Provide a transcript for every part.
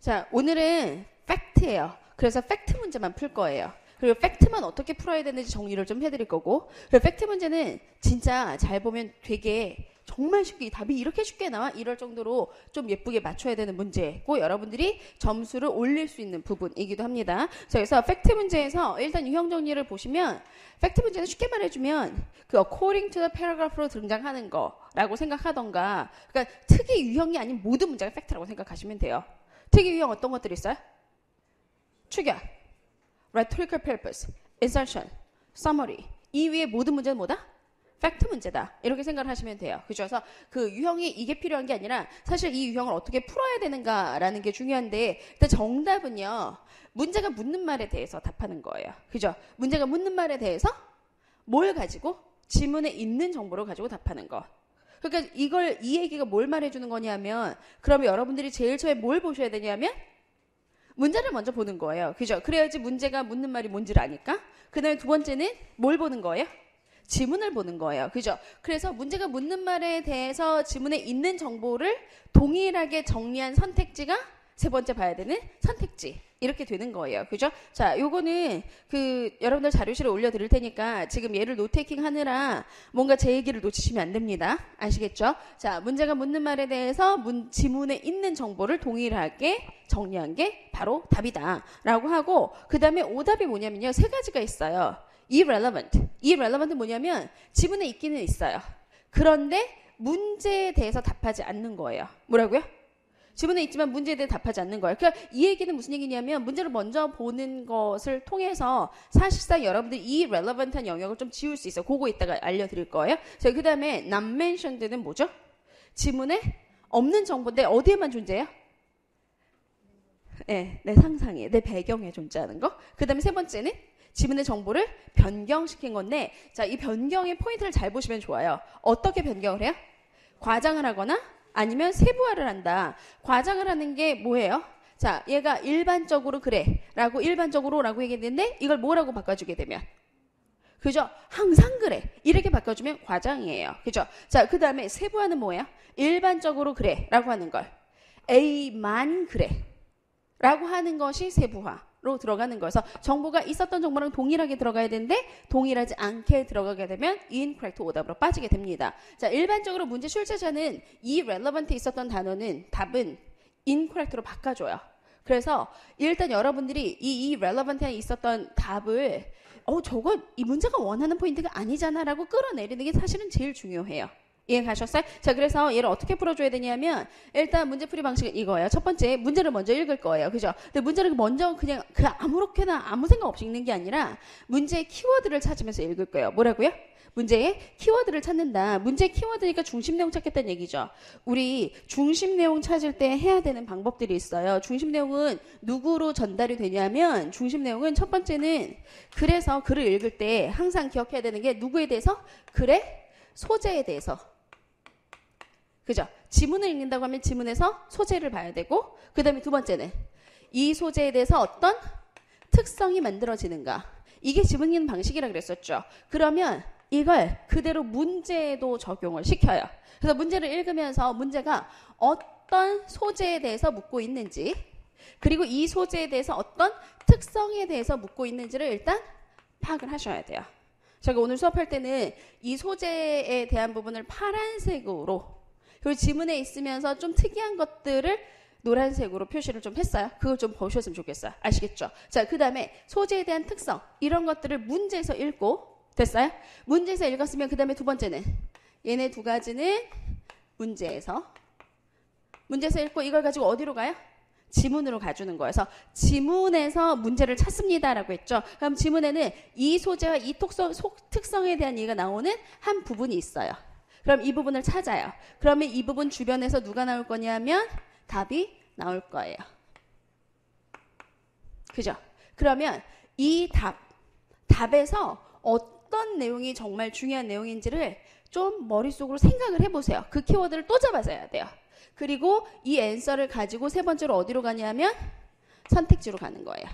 자, 오늘은 팩트예요. 그래서 팩트 문제만 풀 거예요. 그리고 팩트만 어떻게 풀어야 되는지 정리를 좀 해드릴 거고, 그리고 팩트 문제는 진짜 잘 보면 되게 정말 쉽게 답이 이렇게 쉽게 나와 이럴 정도로 좀 예쁘게 맞춰야 되는 문제고, 여러분들이 점수를 올릴 수 있는 부분이기도 합니다. 자, 그래서 팩트 문제에서 일단 유형 정리를 보시면, 팩트 문제는 쉽게 말해주면 그 according to the paragraph로 등장하는 거라고 생각하던가, 그러니까 특이 유형이 아닌 모든 문제가 팩트라고 생각하시면 돼요. 특이 유형 어떤 것들이 있어요? 축약, rhetorical purpose, insertion, summary. 이 위에 모든 문제는 뭐다? 팩트 문제다. 이렇게 생각을 하시면 돼요. 그죠? 그래서 그 유형이 이게 필요한 게 아니라 사실 이 유형을 어떻게 풀어야 되는가라는 게 중요한데, 일단 정답은요, 문제가 묻는 말에 대해서 답하는 거예요. 그죠? 문제가 묻는 말에 대해서 뭘 가지고? 지문에 있는 정보를 가지고 답하는 거. 그러니까 이 얘기가 뭘 말해주는 거냐면, 그러면 여러분들이 제일 처음에 뭘 보셔야 되냐면 문제를 먼저 보는 거예요. 그죠? 그래야지 문제가 묻는 말이 뭔지를 아니까. 그 다음에 두 번째는 뭘 보는 거예요? 지문을 보는 거예요. 그죠? 그래서 문제가 묻는 말에 대해서 지문에 있는 정보를 동일하게 정리한 선택지가 세 번째 봐야 되는 선택지. 이렇게 되는 거예요. 그죠? 자, 요거는 여러분들 자료실에 올려드릴 테니까 지금 얘를 노테이킹 하느라 뭔가 제 얘기를 놓치시면 안 됩니다. 아시겠죠? 자, 문제가 묻는 말에 대해서 지문에 있는 정보를 동일하게 정리한 게 바로 답이다. 라고 하고, 그 다음에 오답이 뭐냐면요. 세 가지가 있어요. irrelevant. irrelevant은 뭐냐면 지문에 있기는 있어요. 그런데 문제에 대해서 답하지 않는 거예요. 뭐라고요? 지문에 있지만 문제에 대해 답하지 않는 거예요. 그러니까 이 얘기는 무슨 얘기냐면 문제를 먼저 보는 것을 통해서 사실상 여러분들이 이 relevant한 영역을 좀 지울 수 있어요. 그거 이따가 알려드릴 거예요. 자, 그 다음에 not mentioned는 뭐죠? 지문에 없는 정보인데 어디에만 존재해요? 네, 내 상상에, 내 배경에 존재하는 거. 그 다음에 세 번째는 지문의 정보를 변경시킨 건데, 자, 이 변경의 포인트를 잘 보시면 좋아요. 어떻게 변경을 해요? 과장을 하거나 아니면 세부화를 한다. 과장을 하는 게 뭐예요? 자, 얘가 일반적으로 그래 라고 일반적으로 라고 얘기했는데 이걸 뭐라고 바꿔주게 되면, 그죠? 항상 그래 이렇게 바꿔주면 과장이에요. 그죠? 자, 그 다음에 세부화는 뭐예요? 일반적으로 그래 라고 하는 걸 A만 그래 라고 하는 것이 세부화로 들어가는 거여서 정보가 있었던 정보랑 동일하게 들어가야 되는데 동일하지 않게 들어가게 되면 incorrect 오답으로 빠지게 됩니다. 자, 일반적으로 문제 출제자는 이 relevant에 있었던 단어는 답은 incorrect로 바꿔줘요. 그래서 일단 여러분들이 이 relevant에 있었던 답을 저거 이 문제가 원하는 포인트가 아니잖아 라고 끌어내리는 게 사실은 제일 중요해요. 이해 가셨어요? 자, 그래서 얘를 어떻게 풀어줘야 되냐면 일단 문제풀이 방식은 이거예요. 첫 번째, 문제를 먼저 읽을 거예요. 그죠? 근데 문제를 먼저 그냥 아무렇게나 아무 생각 없이 읽는 게 아니라 문제의 키워드를 찾으면서 읽을 거예요. 뭐라고요? 문제의 키워드를 찾는다. 문제의 키워드니까 중심 내용 찾겠다는 얘기죠. 우리 중심 내용 찾을 때 해야 되는 방법들이 있어요. 중심 내용은 누구로 전달이 되냐면, 중심 내용은 첫 번째는, 그래서 글을 읽을 때 항상 기억해야 되는 게 누구에 대해서? 글의 소재에 대해서. 그죠? 지문을 읽는다고 하면 지문에서 소재를 봐야 되고, 그 다음에 두 번째는 이 소재에 대해서 어떤 특성이 만들어지는가. 이게 지문 읽는 방식이라 그랬었죠. 그러면 이걸 그대로 문제에도 적용을 시켜요. 그래서 문제를 읽으면서 문제가 어떤 소재에 대해서 묻고 있는지, 그리고 이 소재에 대해서 어떤 특성에 대해서 묻고 있는지를 일단 파악을 하셔야 돼요. 제가 오늘 수업할 때는 이 소재에 대한 부분을 파란색으로, 그리고 지문에 있으면서 좀 특이한 것들을 노란색으로 표시를 좀 했어요. 그걸 좀 보셨으면 좋겠어요. 아시겠죠? 자, 그 다음에 소재에 대한 특성, 이런 것들을 문제에서 읽고, 됐어요? 문제에서 읽었으면 그 다음에 두 번째는, 얘네 두 가지는 문제에서 읽고 이걸 가지고 어디로 가요? 지문으로 가주는 거예요. 그래서 지문에서 문제를 찾습니다라고 했죠. 그럼 지문에는 이 소재와 이 특성에 대한 얘기가 나오는 한 부분이 있어요. 그럼 이 부분을 찾아요. 그러면 이 부분 주변에서 누가 나올 거냐면 답이 나올 거예요. 그죠? 그러면 이 답에서 어떤 내용이 정말 중요한 내용인지를 좀 머릿속으로 생각을 해보세요. 그 키워드를 또 잡아서 해야 돼요. 그리고 이 앤서를 가지고 세 번째로 어디로 가냐면 선택지로 가는 거예요.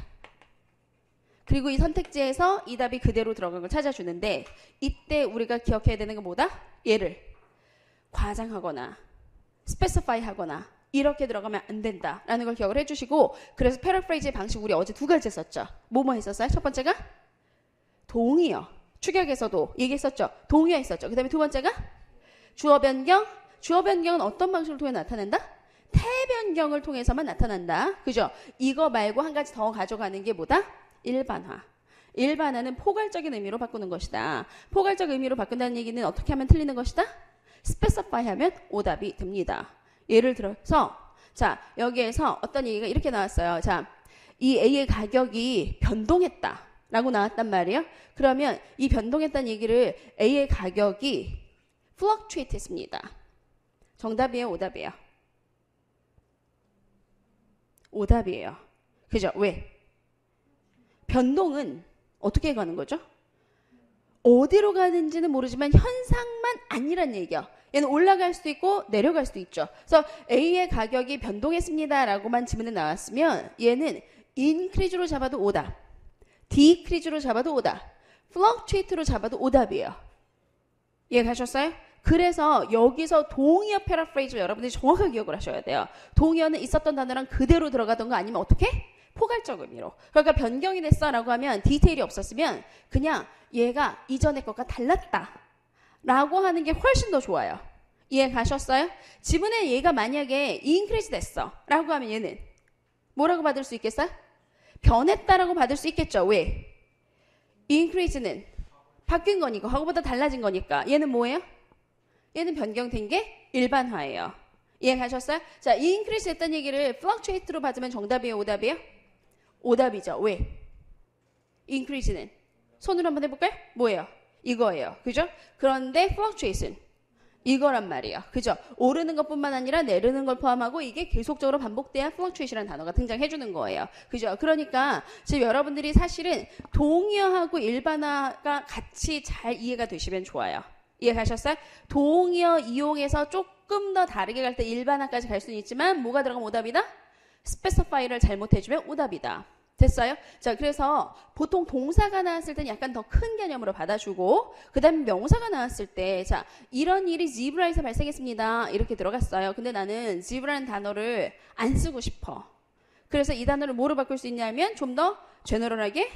그리고 이 선택지에서 이 답이 그대로 들어간 걸 찾아주는데, 이때 우리가 기억해야 되는 건 뭐다? 얘를 과장하거나 스페시파이 하거나 이렇게 들어가면 안 된다라는 걸 기억을 해주시고 그래서 패러프레이즈의 방식 우리 어제 두 가지 썼죠. 뭐뭐 했었어요? 첫 번째가 동의어. 추격에서도 얘기했었죠. 동의어 있었죠. 그 다음에 두 번째가 주어 변경. 주어 변경은 어떤 방식을 통해 나타낸다? 태변경을 통해서만 나타난다. 그죠? 이거 말고 한 가지 더 가져가는 게 뭐다? 일반화. 일반화는 포괄적인 의미로 바꾸는 것이다. 포괄적 의미로 바꾼다는 얘기는 어떻게 하면 틀리는 것이다? specify 하면 오답이 됩니다. 예를 들어서 자 여기에서 어떤 얘기가 이렇게 나왔어요. 자, 이 A의 가격이 변동했다 라고 나왔단 말이에요. 그러면 이 변동했다는 얘기를 A의 가격이 fluctuate 했습니다. 정답이에요? 오답이에요? 오답이에요. 그죠? 왜? 변동은 어떻게 가는 거죠? 어디로 가는지는 모르지만 현상만 아니란 얘기야. 얘는 올라갈 수도 있고 내려갈 수도 있죠. 그래서 A의 가격이 변동했습니다 라고만 지문에 나왔으면 얘는 increase로 잡아도 오답, decrease로 잡아도 오답, fluctuate로 잡아도 오답이에요. 이해가셨어요? 그래서 여기서 동의어 패러프레이즈를 여러분들이 정확하게 기억을 하셔야 돼요. 동의어는 있었던 단어랑 그대로 들어가던 거 아니면 어떻게? 포괄적 의미로. 그러니까 변경이 됐어 라고 하면 디테일이 없었으면 그냥 얘가 이전의 것과 달랐다 라고 하는 게 훨씬 더 좋아요. 이해 가셨어요? 지문에 얘가 만약에 increase 됐어 라고 하면 얘는 뭐라고 받을 수 있겠어요? 변했다라고 받을 수 있겠죠. 왜? increase는 바뀐 거니까 그거보다 달라진 거니까 얘는 뭐예요? 얘는 변경된 게 일반화예요. 이해 가셨어요? 자, increase 했다는 얘기를 fluctuate로 받으면 정답이에요? 오답이에요? 오답이죠. 왜? increase는 손으로 한번 해볼까요? 뭐예요? 이거예요. 그죠? 그런데 fluctuate는 이거란 말이에요. 그죠? 오르는 것뿐만 아니라 내리는 걸 포함하고 이게 계속적으로 반복돼야 fluctuation이라는 단어가 등장해 주는 거예요. 그죠? 그러니까 지금 여러분들이 사실은 동의어하고 일반어가 같이 잘 이해가 되시면 좋아요. 이해가셨어요? 동의어 이용해서 조금 더 다르게 갈 때 일반어까지 갈 수는 있지만 뭐가 들어가면 오답이다? specify를 잘못해주면 오답이다. 됐어요? 자, 그래서 보통 동사가 나왔을 때는 약간 더 큰 개념으로 받아주고 그 다음에 명사가 나왔을 때 자, 이런 일이 zebra에서 발생했습니다. 이렇게 들어갔어요. 근데 나는 zebra라는 단어를 안 쓰고 싶어. 그래서 이 단어를 뭐로 바꿀 수 있냐면 좀 더 제너럴하게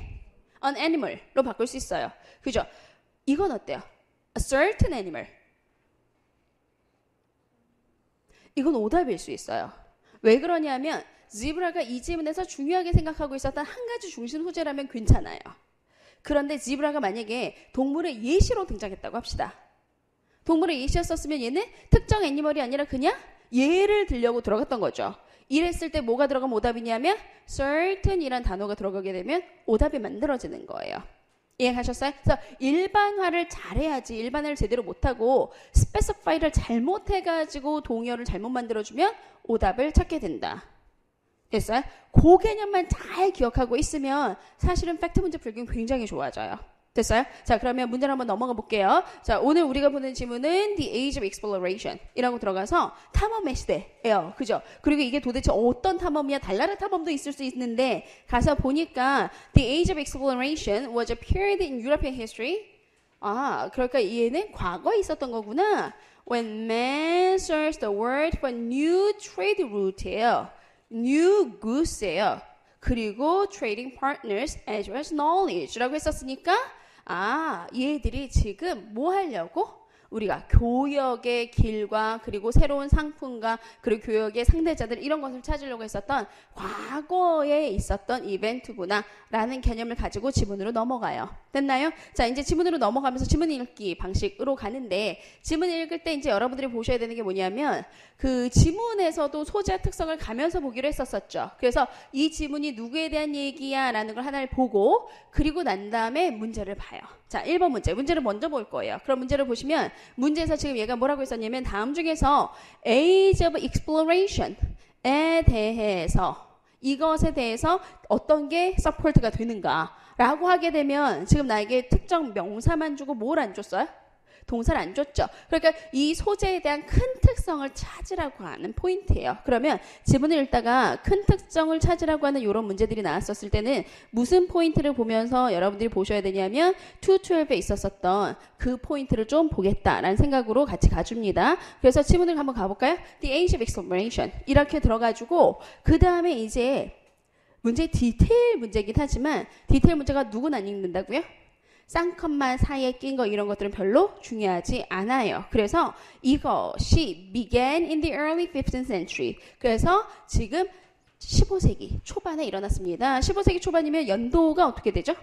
an animal로 바꿀 수 있어요. 그죠? 이건 어때요? A certain animal. 이건 오답일 수 있어요. 왜 그러냐면 지브라가 이 지문에서 중요하게 생각하고 있었던 한 가지 중심 소재라면 괜찮아요. 그런데 지브라가 만약에 동물의 예시로 등장했다고 합시다. 동물의 예시였었으면 얘는 특정 애니멀이 아니라 그냥 예를 들려고 들어갔던 거죠. 이랬을 때 뭐가 들어가면 오답이냐면 certain이란 단어가 들어가게 되면 오답이 만들어지는 거예요. 이해가셨어요? 그래서 일반화를 잘해야지 일반화를 제대로 못하고 specify를 잘못해가지고 동의어를 잘못 만들어주면 오답을 찾게 된다. 됐어요? 그 개념만 잘 기억하고 있으면 사실은 팩트 문제 풀기는 굉장히 좋아져요. 됐어요? 자, 그러면 문제를 한번 넘어가 볼게요. 자, 오늘 우리가 보는 지문은 The Age of Exploration 이라고 들어가서 탐험의 시대예요. 그죠? 그리고 이게 도대체 어떤 탐험이야? 달나라 탐험도 있을 수 있는데 가서 보니까 The Age of Exploration was a period in European history. 아, 그러니까 얘는 과거에 있었던 거구나. When man searched the world for new trade route예요. new goods예요. 그리고 trading partners as well as knowledge라고 했었으니까 아, 얘들이 지금 뭐 하려고? 우리가 교역의 길과 그리고 새로운 상품과 그리고 교역의 상대자들 이런 것을 찾으려고 했었던 과거에 있었던 이벤트구나 라는 개념을 가지고 지문으로 넘어가요. 됐나요? 자, 이제 지문으로 넘어가면서 지문 읽기 방식으로 가는데 지문 읽을 때 이제 여러분들이 보셔야 되는 게 뭐냐면 그 지문에서도 소재와 특성을 가면서 보기로 했었죠. 그래서 이 지문이 누구에 대한 얘기야 라는 걸 하나를 보고 그리고 난 다음에 문제를 봐요. 자, 1번 문제. 문제를 먼저 볼 거예요. 그럼 문제를 보시면 문제에서 지금 얘가 뭐라고 했었냐면 다음 중에서 Age of Exploration에 대해서 이것에 대해서 어떤 게 서포트가 되는가 라고 하게 되면 지금 나에게 특정 명사만 주고 뭘 안 줬어요? 동사를 안 줬죠. 그러니까 이 소재에 대한 큰 특성을 찾으라고 하는 포인트예요. 그러면 지문을 읽다가 큰 특성을 찾으라고 하는 이런 문제들이 나왔었을 때는 무슨 포인트를 보면서 여러분들이 보셔야 되냐면 212에 있었던 그 포인트를 좀 보겠다라는 생각으로 같이 가줍니다. 그래서 지문을 한번 가볼까요? The age of exploration 이렇게 들어가지고 그 다음에 이제 문제 디테일 문제이긴 하지만 디테일 문제가 누구나 안 읽는다고요? 쌍컴마 사이에 낀 거 이런 것들은 별로 중요하지 않아요. 그래서 이것이 began in the early 15th century. 그래서 지금 15세기 초반에 일어났습니다. 15세기 초반이면 연도가 어떻게 되죠?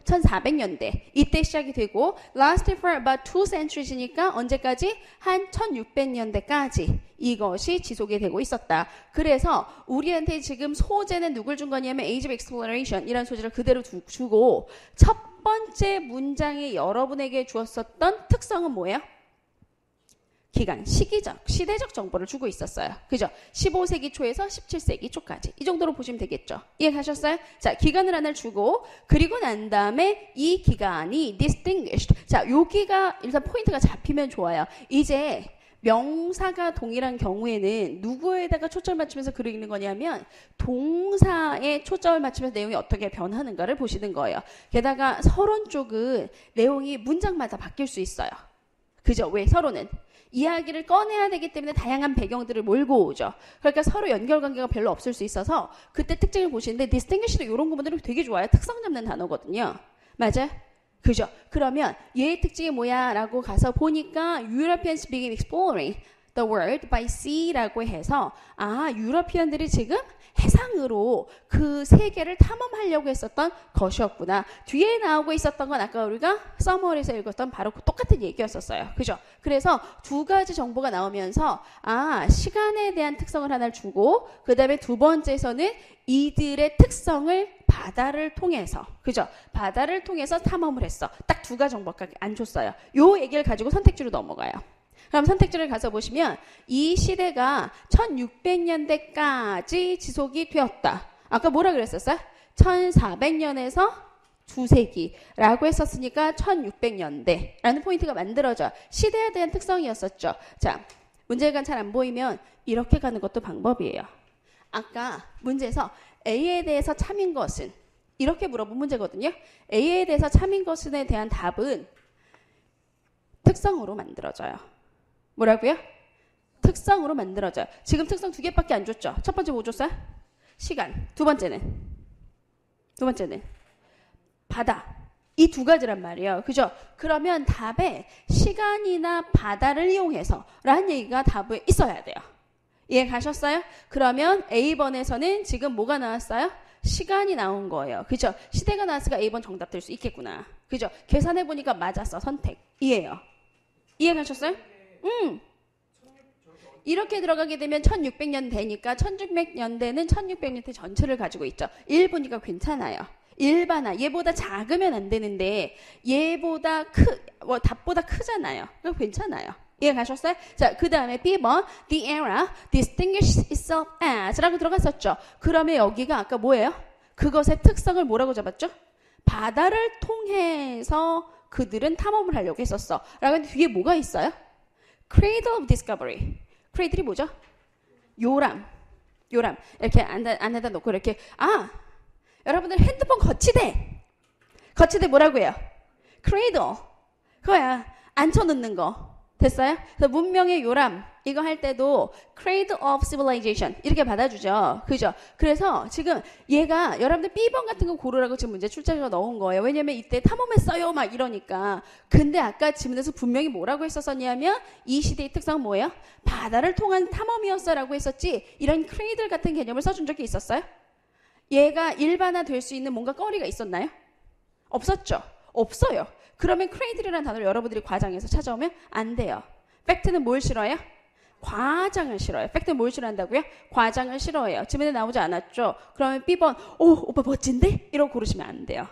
1400년대 이때 시작이 되고 lasted for about 2 centuries니까 언제까지? 한 1600년대까지 이것이 지속이 되고 있었다. 그래서 우리한테 지금 소재는 누굴 준 거냐면 Age of Exploration 이라는 소재를 그대로 주고 첫 번째 문장에 여러분에게 주었었던 특성은 뭐예요? 기간, 시대적 정보를 주고 있었어요. 그죠? 15세기 초에서 17세기 초까지. 이 정도로 보시면 되겠죠. 이해가셨어요? 자, 기간을 하나 주고, 그리고 난 다음에 이 기간이 distinguished. 자, 여기가 일단 포인트가 잡히면 좋아요. 이제 명사가 동일한 경우에는 누구에다가 초점을 맞추면서 글을 읽는 거냐면 동사에 초점을 맞추면서 내용이 어떻게 변하는가를 보시는 거예요. 게다가 서론 쪽은 내용이 문장마다 바뀔 수 있어요. 그죠? 왜? 서론은 이야기를 꺼내야 되기 때문에 다양한 배경들을 몰고 오죠. 그러니까 서로 연결관계가 별로 없을 수 있어서 그때 특징을 보시는데 distinguish도 이런 부분들이 되게 좋아요. 특성 잡는 단어거든요. 맞아요? 그죠? 그러면 얘의 특징이 뭐야? 라고 가서 보니까 Europeans begin exploring the world by sea라고 해서 유러피언들이 지금 해상으로 그 세계를 탐험하려고 했었던 것이었구나. 뒤에 나오고 있었던 건 아까 우리가 서머리에서 읽었던 바로 똑같은 얘기였었어요. 그죠? 그래서 두 가지 정보가 나오면서 시간에 대한 특성을 하나 주고 그 다음에 두 번째에서는 이들의 특성을 바다를 통해서 그죠? 바다를 통해서 탐험을 했어. 딱 두 가지 정보밖에 안 줬어요. 요 얘기를 가지고 선택지로 넘어가요. 그럼 선택지를 가서 보시면 이 시대가 1600년대까지 지속이 되었다. 아까 뭐라 그랬었어요? 1400년에서 2세기라고 했었으니까 1600년대라는 포인트가 만들어져. 시대에 대한 특성이었었죠. 자, 문제가 잘 안 보이면 이렇게 가는 것도 방법이에요. 아까 문제에서 A에 대해서 참인 것은 이렇게 물어본 문제거든요. A에 대해서 참인 것은에 대한 답은 특성으로 만들어져요. 뭐라고요? 특성으로 만들어져요. 지금 특성 2개밖에 안 줬죠. 첫 번째 뭐 줬어요? 시간. 두 번째는 바다. 이 두 가지란 말이에요. 그죠? 그러면 답에 시간이나 바다를 이용해서 라는 얘기가 답에 있어야 돼요. 이해 가셨어요? 그러면 A번에서는 지금 뭐가 나왔어요? 시간이 나온 거예요. 그죠? 시대가 나왔으니까 A번 정답 될 수 있겠구나. 그죠? 계산해보니까 맞았어. 선택. 이해요. 이해 가셨어요? 이렇게 들어가게 되면 1600년대니까 1600년대는 1600년대 전체를 가지고 있죠. 1부니까 괜찮아요. 일반화. 얘보다 작으면 안 되는데 얘보다 답보다 크잖아요. 그럼 괜찮아요. 이해 가셨어요? 자, 그 다음에 B번 The era distinguishes itself as 라고 들어갔었죠. 그러면 여기가 아까 뭐예요? 그것의 특성을 뭐라고 잡았죠? 바다를 통해서 그들은 탐험을 하려고 했었어. 라고 했는데 뒤에 뭐가 있어요? Cradle of Discovery. cradle이 뭐죠? 요람. 이렇게 안에다 놓고 이렇게 여러분들 핸드폰 거치대 뭐라고 해요? Cradle. 그거야. 앉혀놓는 거. 됐어요? 그래서 문명의 요람 이거 할 때도 Cradle of Civilization 이렇게 받아주죠. 그죠? 그래서 지금 얘가 여러분들 B번 같은 거 고르라고 지금 문제 출제자가 넣은 거예요. 왜냐면 이때 탐험했어요 막 이러니까. 근데 아까 지문에서 분명히 뭐라고 했었냐면 이 시대의 특성은 뭐예요? 바다를 통한 탐험이었어 라고 했었지 이런 Cradle 같은 개념을 써준 적이 있었어요? 얘가 일반화 될 수 있는 뭔가 거리가 있었나요? 없었죠? 없어요. 그러면 cradle이라는 단어를 여러분들이 과장해서 찾아오면 안 돼요. 팩트는 뭘 싫어해요? 과장을 싫어해요. 팩트는 뭘 싫어한다고요? 과장을 싫어해요. 지문에 나오지 않았죠? 그러면 B번 오빠 멋진데? 이러고 고르시면 안 돼요.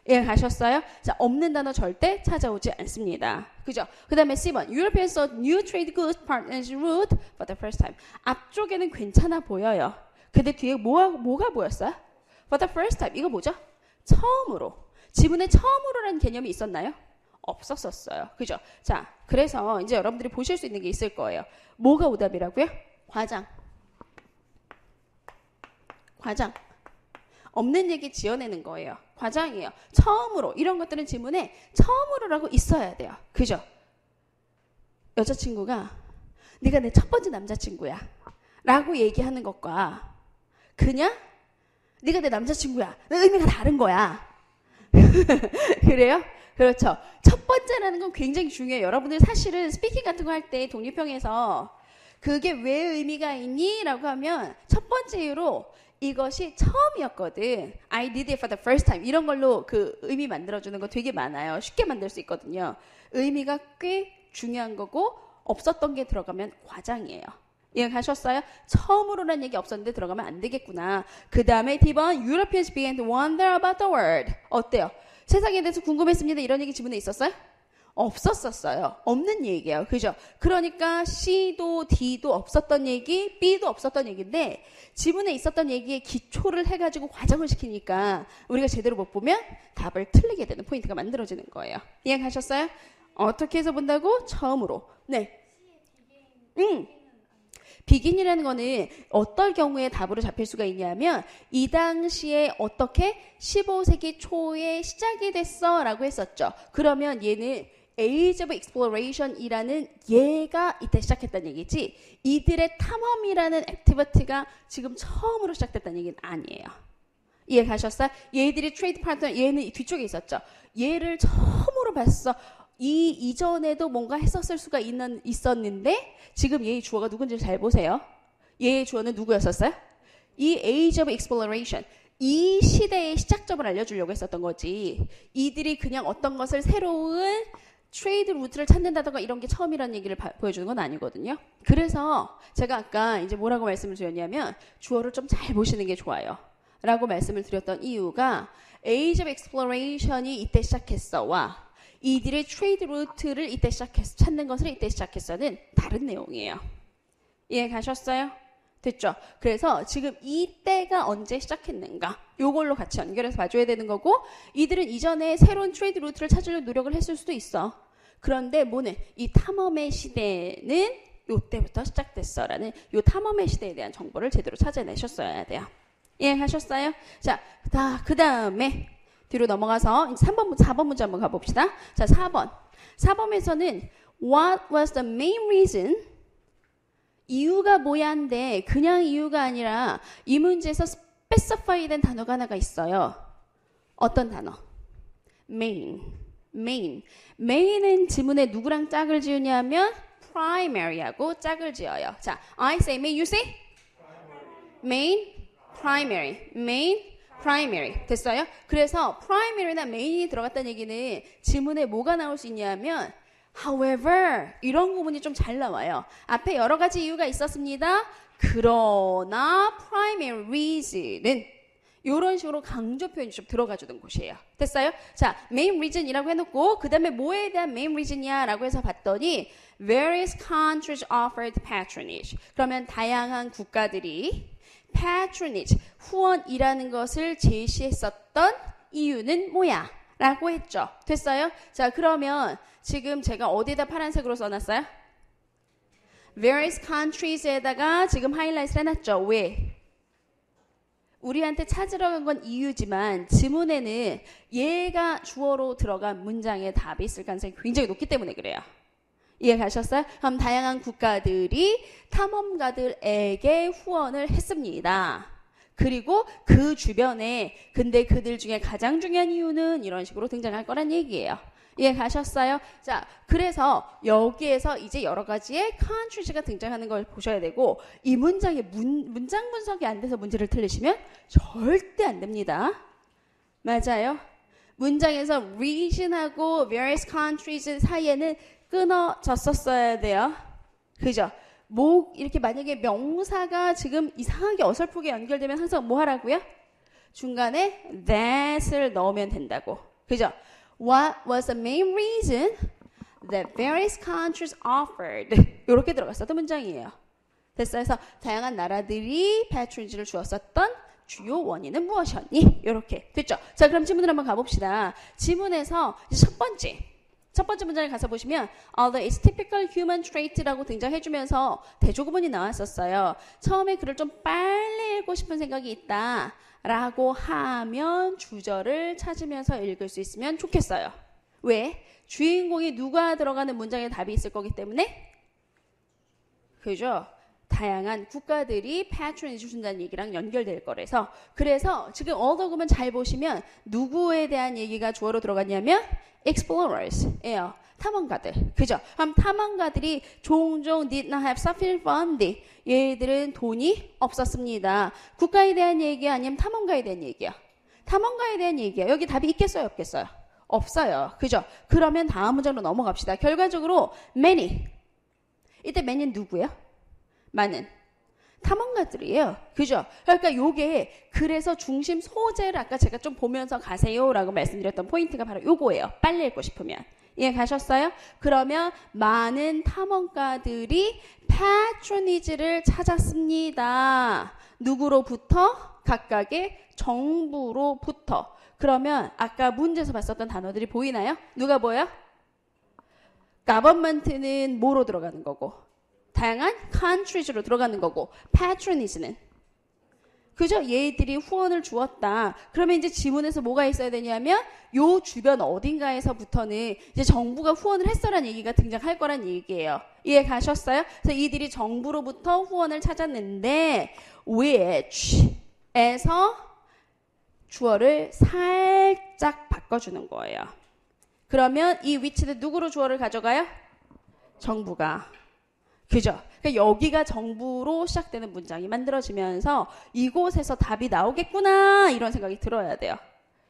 예, 가셨어요? 자, 없는 단어 절대 찾아오지 않습니다. 그죠? 그 다음에 C번 Europeans sought new trade goods partners route for the first time. 앞쪽에는 괜찮아 보여요. 근데 뒤에 뭐가 보였어요? For the first time. 이거 뭐죠? 처음으로. 지문에 처음으로라는 개념이 있었나요? 없었었어요. 그죠? 자, 그래서 이제 여러분들이 보실 수 있는 게 있을 거예요. 뭐가 오답이라고요? 과장. 과장. 없는 얘기 지어내는 거예요. 과장이에요. 처음으로. 이런 것들은 지문에 처음으로라고 있어야 돼요. 그죠? 여자친구가 네가 내 첫 번째 남자친구야 라고 얘기하는 것과 그냥 네가 내 남자친구야. 의미가 다른 거야. 그래요? 그렇죠. 첫 번째라는 건 굉장히 중요해요. 여러분들 사실은 스피킹 같은 거 할 때 독립형에서 그게 왜 의미가 있니? 라고 하면 첫 번째 이유로 이것이 처음이었거든. I did it for the first time. 이런 걸로 그 의미 만들어주는 거 되게 많아요. 쉽게 만들 수 있거든요. 의미가 꽤 중요한 거고 없었던 게 들어가면 과장이에요. 이해가셨어요? 처음으로란 얘기 없었는데 들어가면 안 되겠구나. 그 다음에 D번 Europeans began to wonder about the world. 어때요? 세상에 대해서 궁금했습니다. 이런 얘기 지문에 있었어요? 없었었어요. 없는 얘기예요. 그죠? 그러니까 C도 D도 없었던 얘기, B도 없었던 얘기인데 지문에 있었던 얘기에 기초를 해가지고 과장을 시키니까 우리가 제대로 못 보면 답을 틀리게 되는 포인트가 만들어지는 거예요. 이해가셨어요? 어떻게 해서 본다고? 처음으로. 네. 비긴이라는 거는 어떨 경우에 답으로 잡힐 수가 있냐면 이 당시에 어떻게 15세기 초에 시작이 됐어 라고 했었죠. 그러면 얘는 Age of Exploration이라는 얘가 이때 시작했다는 얘기지 이들의 탐험이라는 액티비티가 지금 처음으로 시작됐다는 얘기는 아니에요. 이해 가셨어요? 얘들이 트레이드 파트너 얘는 뒤쪽에 있었죠. 얘를 처음으로 봤어. 이전에도 뭔가 했었을 수가 있었는데 지금 얘의 주어가 누군지 잘 보세요. 얘의 주어는 누구였었어요? 이 Age of Exploration. 이 시대의 시작점을 알려주려고 했었던 거지. 이들이 그냥 어떤 것을 새로운 트레이드 루트를 찾는다던가 이런 게 처음이라는 얘기를 보여주는 건 아니거든요. 그래서 제가 아까 이제 뭐라고 말씀을 드렸냐면 주어를 좀 잘 보시는 게 좋아요. 라고 말씀을 드렸던 이유가 Age of Exploration이 이때 시작했어와 이들의 트레이드 루트를 이때 시작했어 찾는 것을 이때 시작했어는 다른 내용이에요. 이해 가셨어요? 됐죠? 그래서 지금 이때가 언제 시작했는가 요걸로 같이 연결해서 봐줘야 되는 거고 이들은 이전에 새로운 트레이드 루트를 찾으려고 노력을 했을 수도 있어. 그런데 뭐는 이 탐험의 시대는 요때부터 시작됐어라는 요 탐험의 시대에 대한 정보를 제대로 찾아내셨어야 돼요. 이해하셨어요? 자, 그 다음에 뒤로 넘어가서 3번, 4번 문제 한번 가봅시다. 자, 4번. 4번에서는 What was the main reason? 이유가 뭐야인데 그냥 이유가 아니라 이 문제에서 specify 된 단어가 하나가 있어요. 어떤 단어? main. main은 지문에 누구랑 짝을 지으냐면 primary하고 짝을 지어요. 자, I say main, you say? main, primary. 됐어요? 그래서 primary나 main이 들어갔다는 얘기는 지문에 뭐가 나올 수 있냐면 however 이런 부분이 좀 잘 나와요. 앞에 여러 가지 이유가 있었습니다. 그러나 primary reason은 이런 식으로 강조 표현이 좀 들어가주는 곳이에요. 됐어요? 자, main reason이라고 해놓고 그 다음에 뭐에 대한 main reason이야 라고 해서 봤더니 various countries offered patronage. 그러면 다양한 국가들이 patronage, 후원이라는 것을 제시했었던 이유는 뭐야? 라고 했죠. 됐어요? 자, 그러면 지금 제가 어디에다 파란색으로 써놨어요? various countries에다가 지금 하이라이트를 해놨죠. 왜? 우리한테 찾으러 간 건 이유지만 지문에는 얘가 주어로 들어간 문장에 답이 있을 가능성이 굉장히 높기 때문에 그래요. 이해 가셨어요? 그럼 다양한 국가들이 탐험가들에게 후원을 했습니다. 그리고 그 주변에 근데 그들 중에 가장 중요한 이유는 이런 식으로 등장할 거란 얘기예요. 이해 가셨어요? 자, 그래서 여기에서 이제 여러 가지의 country가 등장하는 걸 보셔야 되고 이 문장의 문장 분석이 안 돼서 문제를 틀리시면 절대 안 됩니다. 맞아요? 문장에서 region하고 various countries 사이에는 끊어졌었어야 돼요. 그죠? 이렇게 만약에 명사가 지금 이상하게 어설프게 연결되면 항상 뭐 하라고요? 중간에 that을 넣으면 된다고. 그죠? What was the main reason that various countries offered? 이렇게 들어갔었던 문장이에요. 됐어요? 그래서 다양한 나라들이 패트리지를 주었었던 주요 원인은 무엇이었니? 이렇게 됐죠? 자, 그럼 지문을 한번 가봅시다. 지문에서 이제 첫 번째 첫 번째 문장에 가서 보시면 although it's typical human trait라고 등장해주면서 대조구문이 나왔었어요. 처음에 글을 좀 빨리 읽고 싶은 생각이 있다 라고 하면 주절을 찾으면서 읽을 수 있으면 좋겠어요. 왜? 주인공이 누가 들어가는 문장에 답이 있을 거기 때문에 그죠? 다양한 국가들이 patronage 준다는 얘기랑 연결될 거라서 그래서 지금 although만 잘 보시면 누구에 대한 얘기가 주어로 들어갔냐면 explorers예요. 탐험가들. 그죠? 그럼 탐험가들이 종종 did not have sufficient funding. 얘들은 돈이 없었습니다. 국가에 대한 얘기야 아니면 탐험가에 대한 얘기야? 탐험가에 대한 얘기야. 여기 답이 있겠어요 없겠어요? 없어요. 그죠? 그러면 다음 문장으로 넘어갑시다. 결과적으로 many. 이때 many는 누구예요? 많은 탐험가들이에요. 그죠? 그러니까 요게 그래서 중심 소재를 아까 제가 좀 보면서 가세요라고 말씀드렸던 포인트가 바로 요거예요. 빨리 읽고 싶으면. 이해 가셨어요? 그러면 많은 탐험가들이 patronage를 찾았습니다. 누구로부터? 각각의 정부로부터. 그러면 아까 문제에서 봤었던 단어들이 보이나요? 누가 보여요? government는 뭐로 들어가는 거고 다양한 countries로 들어가는 거고 patronage는 그죠? 얘들이 후원을 주었다. 그러면 이제 지문에서 뭐가 있어야 되냐면 요 주변 어딘가에서부터는 이제 정부가 후원을 했어라는 얘기가 등장할 거란 얘기예요. 이해 가셨어요? 그래서 이들이 정부로부터 후원을 찾았는데 which에서 주어를 살짝 바꿔주는 거예요. 그러면 이 which는 누구로 주어를 가져가요? 정부가. 그죠? 그러니까 여기가 정부로 시작되는 문장이 만들어지면서 이곳에서 답이 나오겠구나 이런 생각이 들어야 돼요.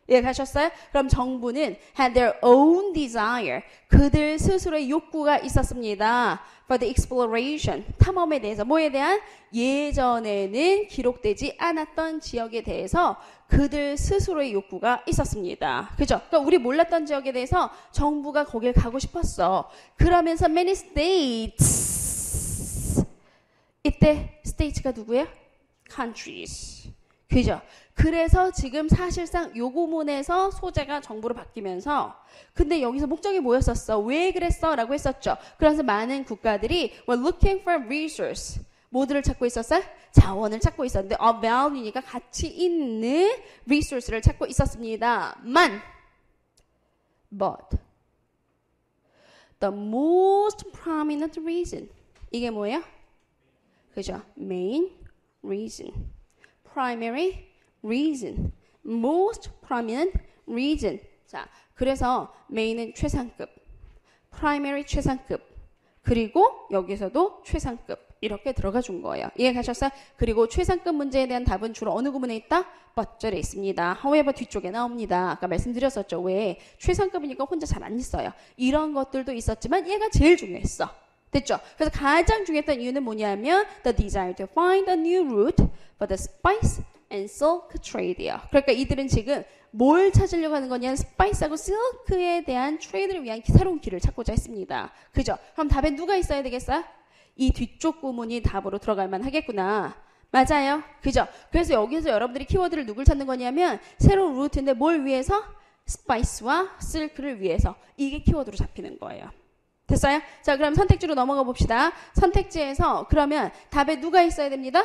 이해 가셨어요? 그럼 정부는 had their own desire. 그들 스스로의 욕구가 있었습니다. For the exploration. 탐험에 대해서 뭐에 대한? 예전에는 기록되지 않았던 지역에 대해서 그들 스스로의 욕구가 있었습니다. 그죠? 그러니까 우리 몰랐던 지역에 대해서 정부가 거길 가고 싶었어. 그러면서 many states 이때 state가 누구예요? countries. 그죠? 그래서 지금 사실상 요 구문에서 소재가 정부로 바뀌면서 근데 여기서 목적이 뭐였었어? 왜 그랬어? 라고 했었죠. 그래서 많은 국가들이 were looking for resource. 뭐들을 찾고 있었어요? 자원을 찾고 있었는데 of value니까 가치 있는 resource를 찾고 있었습니다. but the most prominent reason. 이게 뭐예요? 그죠? main reason, primary reason, most prominent reason. 자, 그래서 main은 최상급, primary 최상급, 그리고 여기서도 최상급 이렇게 들어가 준 거예요. 이해 가셨어요? 그리고 최상급 문제에 대한 답은 주로 어느 구문에 있다? but절에 있습니다. however 뒤쪽에 나옵니다. 아까 말씀드렸었죠. 왜? 최상급이니까 혼자 잘 안 있어요. 이런 것들도 있었지만 얘가 제일 중요했어. 됐죠? 그래서 가장 중요했던 이유는 뭐냐면 the desire to find a new route for the spice and silk trade예요. 그러니까 이들은 지금 뭘 찾으려고 하는 거냐면 스파이스하고 실크에 대한 트레이드를 위한 새로운 길을 찾고자 했습니다. 그죠? 그럼 답에 누가 있어야 되겠어요? 이 뒤쪽 구문이 답으로 들어갈 만 하겠구나. 맞아요? 그죠? 그래서 여기서 여러분들이 키워드를 누굴 찾는 거냐면 새로운 루트인데 뭘 위해서? 스파이스와 실크를 위해서. 이게 키워드로 잡히는 거예요. 됐어요? 자, 그럼 선택지로 넘어가 봅시다. 선택지에서 그러면 답에 누가 있어야 됩니다?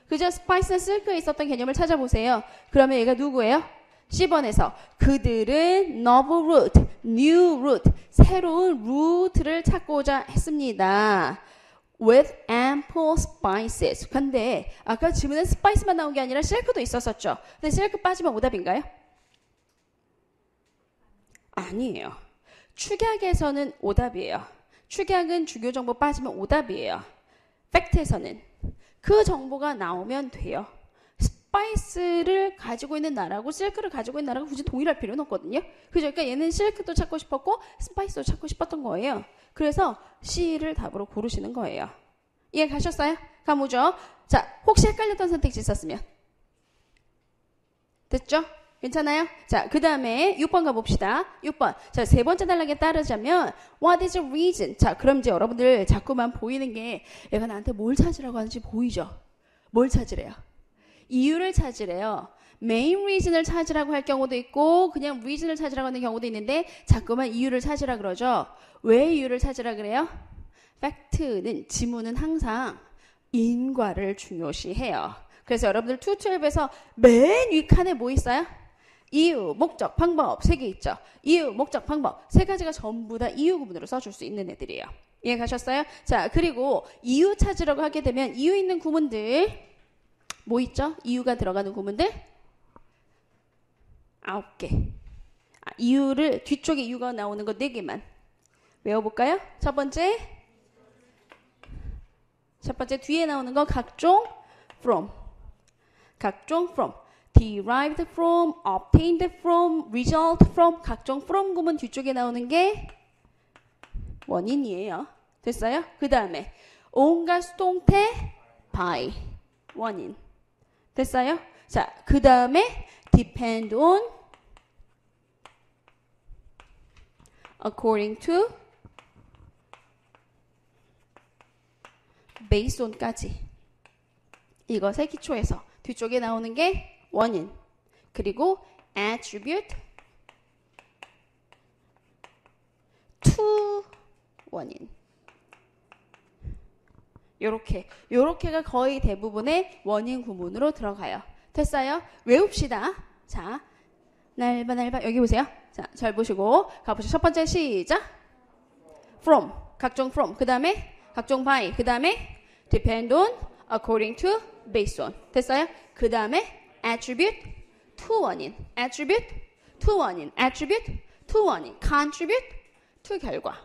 그죠? 스파이스나 실크에 있었던 개념을 찾아보세요. 그러면 얘가 누구예요? 10번에서 그들은 novel route, new route, 새로운 루트를 찾고자 했습니다. With ample spices. 근데 아까 지문에 스파이스만 나온 게 아니라 실크도 있었었죠. 근데 실크 빠지면 오답인가요? 아니에요. 축약에서는 오답이에요. 축약은 주요 정보 빠지면 오답이에요. 팩트에서는 그 정보가 나오면 돼요. 스파이스를 가지고 있는 나라고 실크를 가지고 있는 나라가 굳이 동일할 필요는 없거든요. 그죠? 그러니까 얘는 실크도 찾고 싶었고 스파이스도 찾고 싶었던 거예요. 그래서 C를 답으로 고르시는 거예요. 이해 가셨어요? 가보죠. 자, 혹시 헷갈렸던 선택지 있었으면 됐죠? 괜찮아요? 자, 그 다음에 6번 가봅시다. 6번. 자, 세 번째 단락에 따르자면 What is a reason? 자, 그럼 이제 여러분들 자꾸만 보이는 게 얘가 나한테 뭘 찾으라고 하는지 보이죠? 뭘 찾으래요? 이유를 찾으래요. main reason을 찾으라고 할 경우도 있고 그냥 reason을 찾으라고 하는 경우도 있는데 자꾸만 이유를 찾으라 그러죠. 왜 이유를 찾으라 그래요? 팩트는 지문은 항상 인과를 중요시해요. 그래서 여러분들 212에서 맨 위 칸에 뭐 있어요? 이유, 목적, 방법 3개 있죠. 이유, 목적, 방법 3가지가 전부 다 이유 구문으로 써줄 수 있는 애들이에요. 이해 가셨어요? 자, 그리고 이유 찾으라고 하게 되면 이유 있는 구문들 뭐 있죠? 이유가 들어가는 구문들 9개. 이유를 뒤쪽에 이유가 나오는 거 4개만 외워볼까요? 첫 번째 뒤에 나오는 거 각종 from. 각종 from. derived from, obtained from, result from. 각종 from 구문 뒤쪽에 나오는 게 원인이에요. 됐어요? 그 다음에 온갖 수동태 by. 원인. 됐어요? 자, 그 다음에 depend on, according to, based on까지. 이것의 기초에서 뒤쪽에 나오는 게 원인. 그리고 attribute to 원인. 요렇게가 거의 대부분의 원인 구문으로 들어가요. 됐어요? 외웁시다. 자, 날바 여기 보세요. 자, 잘 보시고 가보시죠. 첫 번째 시작. from, 각종 from. 그 다음에 각종 by. 그 다음에 depend on, according to, based on. 됐어요? 그 다음에 attribute to 원인. attribute to 원인. attribute to 원인. contribute to 결과.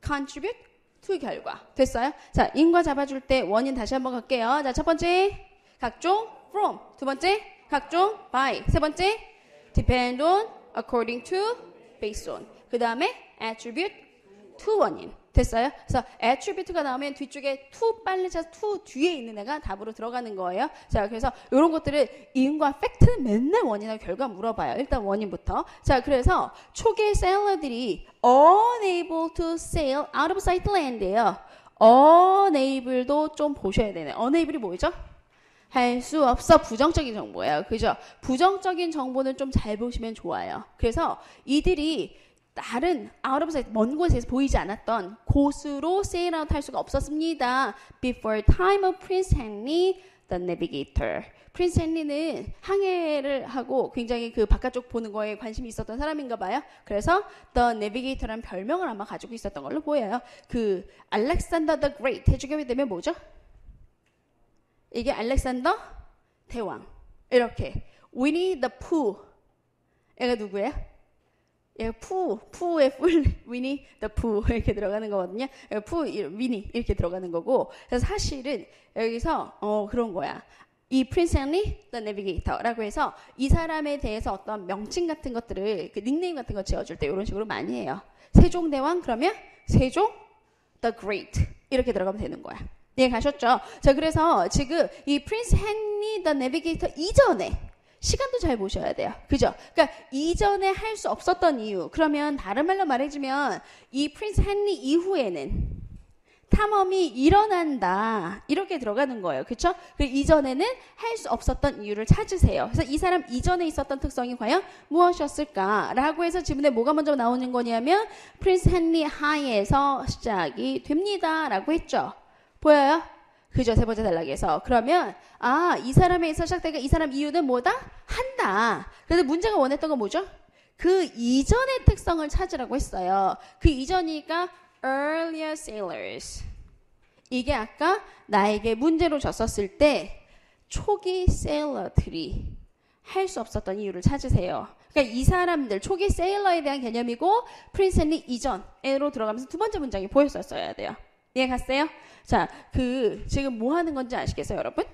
contribute to 결과. 됐어요? 자, 인과 잡아줄 때 원인 다시 한번 갈게요. 자, 첫 번째 각종 from. 두 번째 각종 by. 세 번째 depend on, according to, based on. 그 다음에 attribute to 원인. 됐어요? 그래서 attribute가 나오면 뒤쪽에 to 빨리 차서 to 뒤에 있는 애가 답으로 들어가는 거예요. 자, 그래서 이런 것들을 인과 팩트는 맨날 원인하고 결과 물어봐요. 일단 원인부터. 자, 그래서 초기의 셀러들이 unable to sail out of sight land예요. unable도 좀 보셔야 되네. unable이 뭐죠? 할 수 없어. 부정적인 정보예요. 그죠? 부정적인 정보는 좀 잘 보시면 좋아요. 그래서 이들이 다른 out of sight, 먼 곳에서 보이지 않았던 곳으로 sail out 할 수가 없었습니다. Before time of Prince Henry, the navigator. 프린스 헨리는 항해를 하고 굉장히 그 바깥쪽 보는 거에 관심이 있었던 사람인가 봐요. 그래서 the navigator라는 별명을 아마 가지고 있었던 걸로 보여요. 그 알렉산더 the Great 해주게 되면 뭐죠? 이게 알렉산더 대왕. 이렇게 위니 the Pooh. 얘가 누구예요? 얘가 푸의 풀, 위니 the Pooh 이렇게 들어가는 거거든요. 위니 이렇게 들어가는 거고. 그래서 사실은 여기서 그런 거야. 이 프린스 헨리 the navigator라고 해서 이 사람에 대해서 어떤 명칭 같은 것들을 그 닉네임 같은 거 지어줄 때 이런 식으로 많이 해요. 세종대왕 그러면 세종 the Great 이렇게 들어가면 되는 거야. 예, 가셨죠? 자, 그래서 지금 이 프린스 헨리 the navigator 이전에 시간도 잘 보셔야 돼요. 그죠? 그러니까 이전에 할 수 없었던 이유. 그러면 다른 말로 말해주면 이 프린스 헨리 이후에는 탐험이 일어난다. 이렇게 들어가는 거예요. 그렇죠? 그 이전에는 할 수 없었던 이유를 찾으세요. 그래서 이 사람 이전에 있었던 특성이 과연 무엇이었을까라고 해서 지문에 뭐가 먼저 나오는 거냐면 프린스 헨리 하에서 시작이 됩니다라고 했죠. 보여요? 그죠? 세 번째 단락에서. 그러면 이 사람에서 시작되니까 이 사람 이유는 뭐다? 한다. 그래서 문제가 원했던 건 뭐죠? 그 이전의 특성을 찾으라고 했어요. 그 이전이니까 earlier sailors. 이게 아까 나에게 문제로 줬었을 때 초기 세일러들이 할 수 없었던 이유를 찾으세요. 그러니까 이 사람들 초기 세일러에 대한 개념이고 프린스 헨리 이전으로 들어가면서 두 번째 문장이 보였었어야 돼요. 이해 갔어요? 자, 지금 뭐 하는 건지 아시겠어요, 여러분?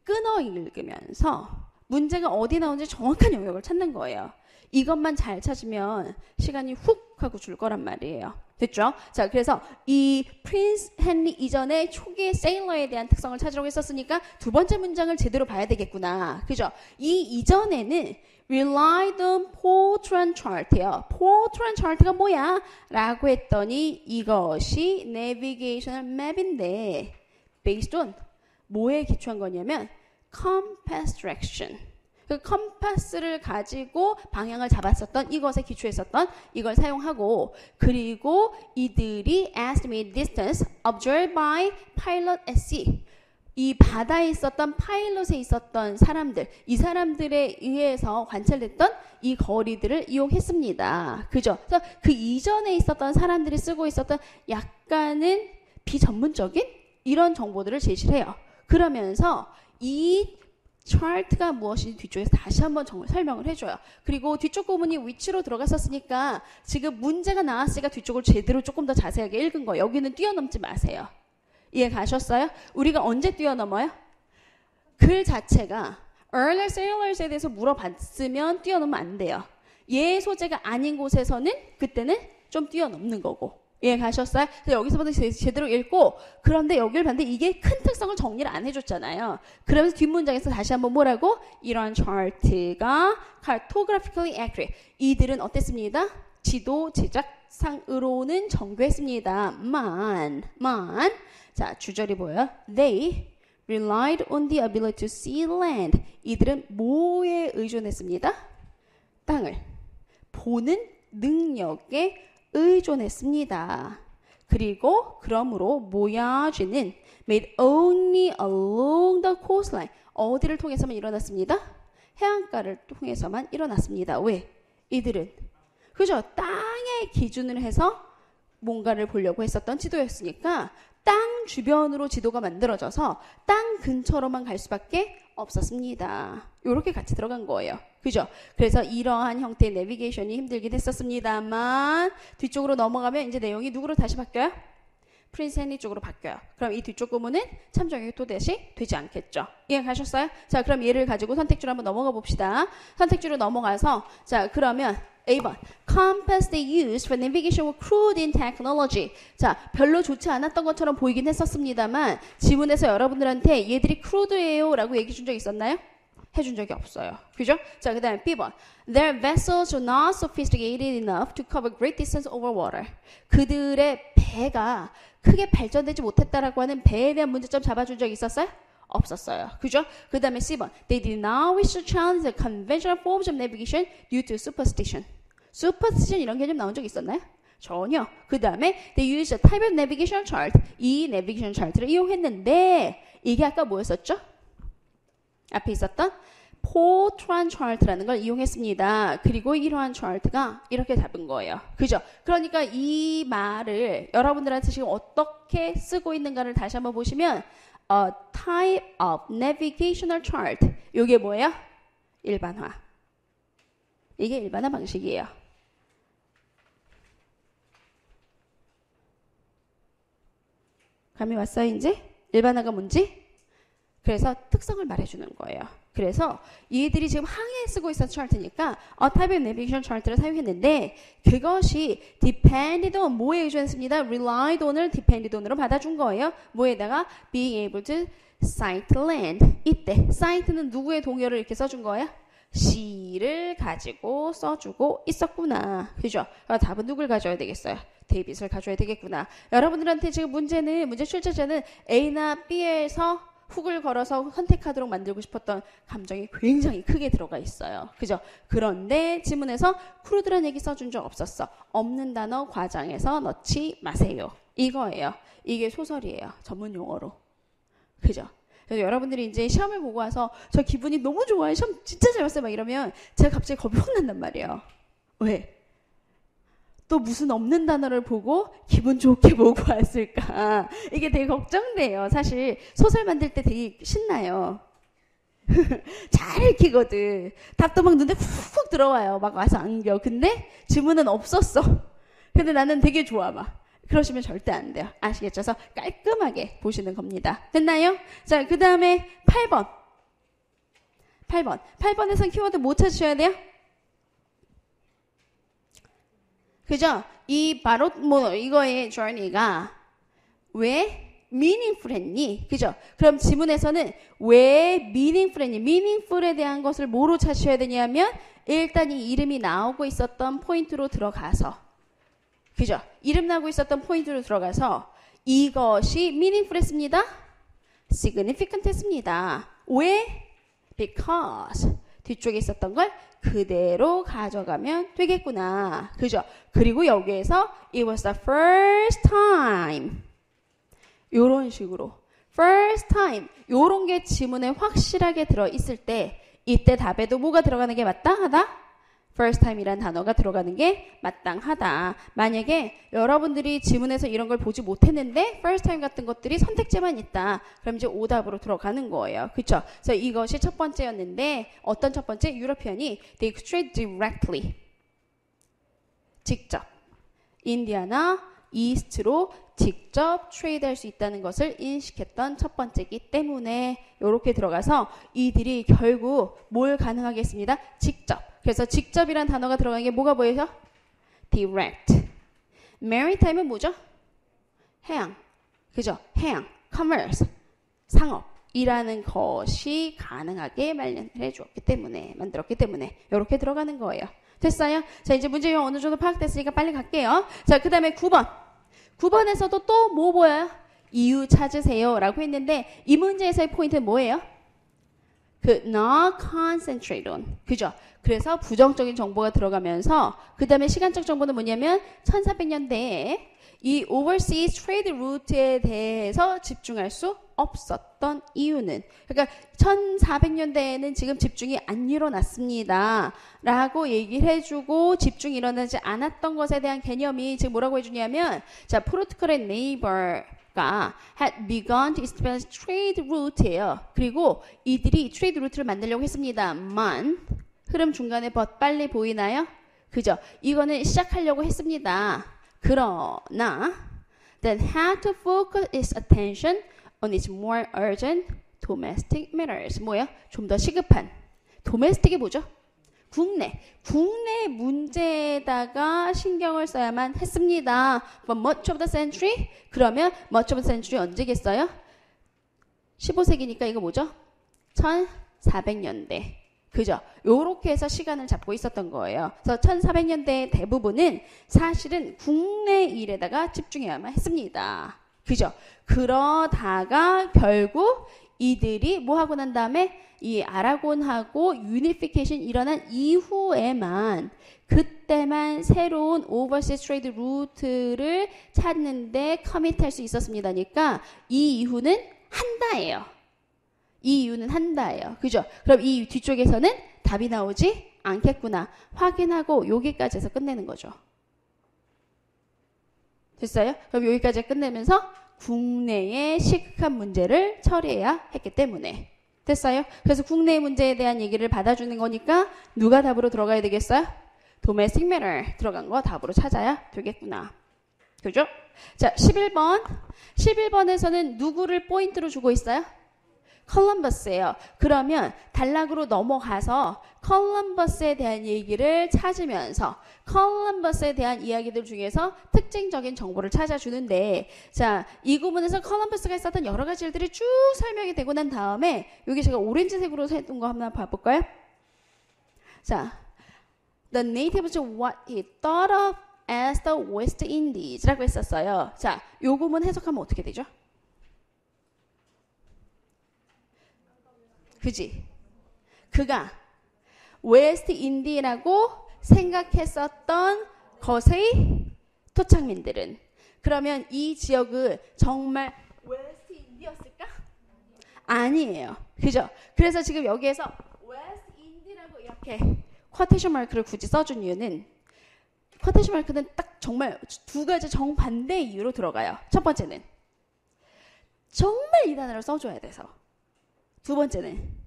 끊어 읽으면서 문제가 어디 나오는지 정확한 영역을 찾는 거예요. 이것만 잘 찾으면 시간이 훅 하고 줄 거란 말이에요. 됐죠? 자, 그래서 이 프린스 헨리 이전의 초기의 세일러에 대한 특성을 찾으려고 했었으니까 두 번째 문장을 제대로 봐야 되겠구나. 그죠? 이 이전에는 relied on Fortran chart예요. Fortran chart가 뭐야? 라고 했더니 이것이 navigational map인데 based on 뭐에 기초한 거냐면 compass direction. 그 컴파스를 가지고 방향을 잡았었던 이것에 기초했었던 이걸 사용하고 그리고 이들이 estimated distance observed by pilot at sea 이 바다에 있었던 파일럿에 있었던 사람들, 이 사람들에 의해서 관찰됐던 이 거리들을 이용했습니다. 그죠? 그래서 그 이전에 있었던 사람들이 쓰고 있었던 약간은 비전문적인 이런 정보들을 제시를 해요. 그러면서 이 차트가 무엇인지 뒤쪽에서 다시 한번 설명을 해줘요. 그리고 뒤쪽 부분이 위치로 들어갔었으니까 지금 문제가 나왔으니까 뒤쪽을 제대로 조금 더 자세하게 읽은 거예요. 여기는 뛰어넘지 마세요. 이해 가셨어요? 우리가 언제 뛰어넘어요? 글 자체가 earlier sailor에 대해서 물어봤으면 뛰어넘으면 안 돼요. 얘 소재가 아닌 곳에서는 그때는 좀 뛰어넘는 거고. 이해 가셨어요? 그래서 여기서부터 제대로 읽고 그런데 여기를 봤는데 이게 큰 특성을 정리를 안 해줬잖아요. 그러면서 뒷문장에서 다시 한번 뭐라고? 이런 차트가 cartographically accurate. 이들은 어땠습니다? 지도 제작상으로는 정교했습니다만 자, 주절이 뭐예요? They relied on the ability to see land. 이들은 뭐에 의존했습니다? 땅을 보는 능력에 의존했습니다. 그리고 그러므로 모야지는 made only along the coastline. 어디를 통해서만 일어났습니다? 해안가를 통해서만 일어났습니다. 왜? 이들은 그죠? 땅의 기준을 해서 뭔가를 보려고 했었던 지도였으니까 땅 주변으로 지도가 만들어져서 땅 근처로만 갈 수밖에 없었습니다. 이렇게 같이 들어간 거예요. 그죠? 그래서 이러한 형태의 내비게이션이 힘들긴 했었습니다만 뒤쪽으로 넘어가면 이제 내용이 누구로 다시 바뀌어요? 프린스 헨리 쪽으로 바뀌어요. 그럼 이 뒤쪽 부분은 참정이 또다시 되지 않겠죠. 이해 가셨어요? 자, 그럼 얘를 가지고 선택지로 한번 넘어가 봅시다. 선택지로 넘어가서 자, 그러면 A번 Compass they used for navigation were crude in technology. 자, 별로 좋지 않았던 것처럼 보이긴 했었습니다만 지문에서 여러분들한테 얘들이 crude예요 라고 얘기해 준 적 있었나요? 해준 적이 없어요. 그죠? 자, 그 다음에 B번 Their vessels were not sophisticated enough to cover great distance over water. 그들의 배가 크게 발전되지 못했다라고 하는 배에 대한 문제점 잡아준 적 있었어요? 없었어요. 그죠? 그 다음에 C번 They did not wish to challenge the conventional forms of navigation due to superstition. superstition 이런 개념 나온 적 있었나요? 전혀. 그 다음에 They used a type of navigation chart. 이 navigation chart를 이용했는데 이게 아까 뭐였었죠? 앞에 있었던 포트란 차트라는 걸 이용했습니다. 그리고 이러한 차트가 이렇게 잡은 거예요. 그죠? 그러니까 이 말을 여러분들한테 지금 어떻게 쓰고 있는가를 다시 한번 보시면 A type of navigational chart. 이게 뭐예요? 일반화. 이게 일반화 방식이에요. 감이 왔어요, 이제? 일반화가 뭔지? 그래서 특성을 말해주는 거예요. 그래서 얘들이 지금 항해에 쓰고 있었던 차트니까 A type of navigation chart를 사용했는데 그것이 depended on 뭐에 의존했습니다. relied on을 depended on으로 받아준 거예요. 뭐에다가 being able to sight land. 이때 sight는 누구의 동요를 이렇게 써준 거예요? 시를 가지고 써주고 있었구나. 그죠? 답은 누굴 가져야 되겠어요? 데이빗을 가져야 되겠구나. 여러분들한테 지금 문제 출제자는 A나 B에서 훅을 걸어서 선택하도록 만들고 싶었던 감정이 굉장히 크게 들어가 있어요. 그죠? 그런데 지문에서 크루드란 얘기 써준 적 없었어. 없는 단어 과장해서 넣지 마세요. 이거예요. 이게 소설이에요. 전문 용어로. 그죠? 그래서 여러분들이 이제 시험을 보고 와서 저 기분이 너무 좋아요. 시험 진짜 잘 봤어요. 막 이러면 제가 갑자기 겁이 확 난단 말이에요. 왜? 또 무슨 없는 단어를 보고 기분 좋게 보고 왔을까. 이게 되게 걱정돼요. 사실 소설 만들 때 되게 신나요. 잘 읽히거든. 답도 막 눈에 훅훅 들어와요. 막 와서 안겨. 근데 지문은 없었어. 근데 나는 되게 좋아 막. 그러시면 절대 안 돼요. 아시겠죠? 그래서 깔끔하게 보시는 겁니다. 됐나요? 자, 그 다음에 8번. 8번에서는 키워드 뭐 찾으셔야 돼요? 그죠? 이 바로 뭐 이거의 journey가 왜 meaningful 했니? 그죠? 그럼 지문에서는 왜 meaningful 했니? meaningful에 대한 것을 뭐로 찾으셔야 되냐면 일단 이 이름이 나오고 있었던 포인트로 들어가서 그죠? 이름 나오고 있었던 포인트로 들어가서 이것이 meaningful 했습니다. significant 했습니다. 왜? because 뒤쪽에 있었던 걸 그대로 가져가면 되겠구나. 그죠? 그리고 여기에서 it was the first time. 요런 식으로 first time 요런 게 지문에 확실하게 들어있을 때 이때 답에도 뭐가 들어가는 게 마땅하다? first time이란 단어가 들어가는 게 마땅하다. 만약에 여러분들이 지문에서 이런 걸 보지 못했는데 first time 같은 것들이 선택지만 있다. 그럼 이제 오답으로 들어가는 거예요. 그쵸? 그래서 이것이 첫 번째였는데 어떤 첫 번째? 유러피언이 they could trade directly. 직접. 인디아나 이스트로 직접 트레이드할 수 있다는 것을 인식했던 첫 번째이기 때문에 이렇게 들어가서 이들이 결국 뭘 가능하게 했습니다. 직접. 그래서 직접이란 단어가 들어가는 게 뭐가 보여서? direct. maritime은 뭐죠? 해양. 그죠? 해양. commerce. 상업이라는 것이 가능하게 마련해 주었기 때문에 만들었기 때문에 이렇게 들어가는 거예요. 됐어요? 자, 이제 문제 어느 정도 파악됐으니까 빨리 갈게요. 자, 그 다음에 9번. 9번에서도 또 뭐 보여요? 이유 찾으세요 라고 했는데 이 문제에서의 포인트는 뭐예요? 그 not concentrate on. 그죠? 그래서 부정적인 정보가 들어가면서 그 다음에 시간적 정보는 뭐냐면 1400년대에 이 overseas trade route에 대해서 집중할 수 없었던 이유는 그러니까 1400년대에는 지금 집중이 안 일어났습니다 라고 얘기를 해주고 집중이 일어나지 않았던 것에 대한 개념이 지금 뭐라고 해주냐면 자 protocol and neighbor가 had begun to establish trade route예요. 그리고 이들이 trade route를 만들려고 했습니다만 흐름 중간에 빨리 보이나요? 그죠? 이거는 시작하려고 했습니다. 그러나 that had to focus its attention on its more urgent domestic matters. 뭐야? 좀 더 시급한. domestic이 뭐죠? 국내 문제에다가 신경을 써야만 했습니다. But much of the century? 그러면 much of the century 언제겠어요? 15세기니까 이거 뭐죠? 1400년대. 그죠? 요렇게 해서 시간을 잡고 있었던 거예요. 그래서 1400년대 대부분은 사실은 국내 일에다가 집중해야만 했습니다. 그죠? 그러다가 결국 이들이 뭐 하고 난 다음에 이 아라곤하고 유니피케이션 일어난 이후에만 그때만 새로운 오버시스 트레이드 루트를 찾는데 커밋할 수 있었습니다니까 이 이후는 한다예요. 이 이유는 한다예요. 그죠? 그럼 이 뒤쪽에서는 답이 나오지 않겠구나. 확인하고 여기까지 해서 끝내는 거죠. 됐어요? 그럼 여기까지 끝내면서 국내의 시급한 문제를 처리해야 했기 때문에. 됐어요? 그래서 국내 문제에 대한 얘기를 받아주는 거니까 누가 답으로 들어가야 되겠어요? domestic matter 들어간 거 답으로 찾아야 되겠구나. 그죠? 자, 11번. 11번에서는 누구를 포인트로 주고 있어요? 컬럼버스예요. 그러면 단락으로 넘어가서 컬럼버스에 대한 얘기를 찾으면서 컬럼버스에 대한 이야기들 중에서 특징적인 정보를 찾아주는데 자, 이 구문에서 컬럼버스가 있었던 여러 가지 일들이 쭉 설명이 되고 난 다음에 여기 제가 오렌지색으로 했던 거 한번 봐볼까요? 자, The natives what he thought of as the West Indies라고 했었어요. 자, 요 구문 해석하면 어떻게 되죠? 그지? 그가 웨스트 인디라고 생각했었던 것의 토착민들은 그러면 이 지역은 정말 웨스트 인디였을까? 아니에요. 그죠? 그래서 지금 여기에서 웨스트 인디라고 이렇게 쿼테이션 마크를 굳이 써준 이유는 쿼테이션 마크는 딱 정말 두 가지 정반대의 이유로 들어가요. 첫 번째는 정말 이 단어를 써줘야 돼서 두 번째는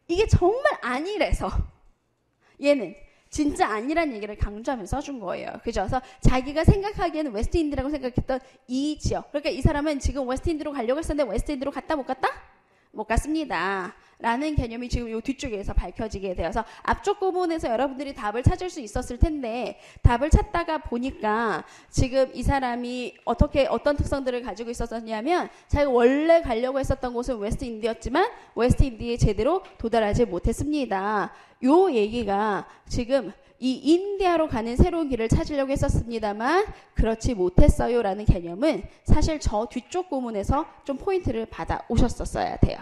이게 정말 아니래서 얘는 진짜 아니란 얘기를 강조하면서 써준 거예요. 그죠? 그래서 자기가 생각하기에는 웨스트인디라고 생각했던 이 지역. 그러니까 이 사람은 지금 웨스트인디로 가려고 했었는데 웨스트인디로 갔다 못 갔다? 못 갔습니다. 라는 개념이 지금 이 뒤쪽에서 밝혀지게 되어서 앞쪽 부분에서 여러분들이 답을 찾을 수 있었을 텐데 답을 찾다가 보니까 지금 이 사람이 어떤 특성들을 가지고 있었냐면 자기가 원래 가려고 했었던 곳은 웨스트인디였지만 웨스트인디에 제대로 도달하지 못했습니다. 요 얘기가 지금 이 인디아로 가는 새로운 길을 찾으려고 했었습니다만 그렇지 못했어요 라는 개념은 사실 저 뒤쪽 구문에서 좀 포인트를 받아 오셨었어야 돼요.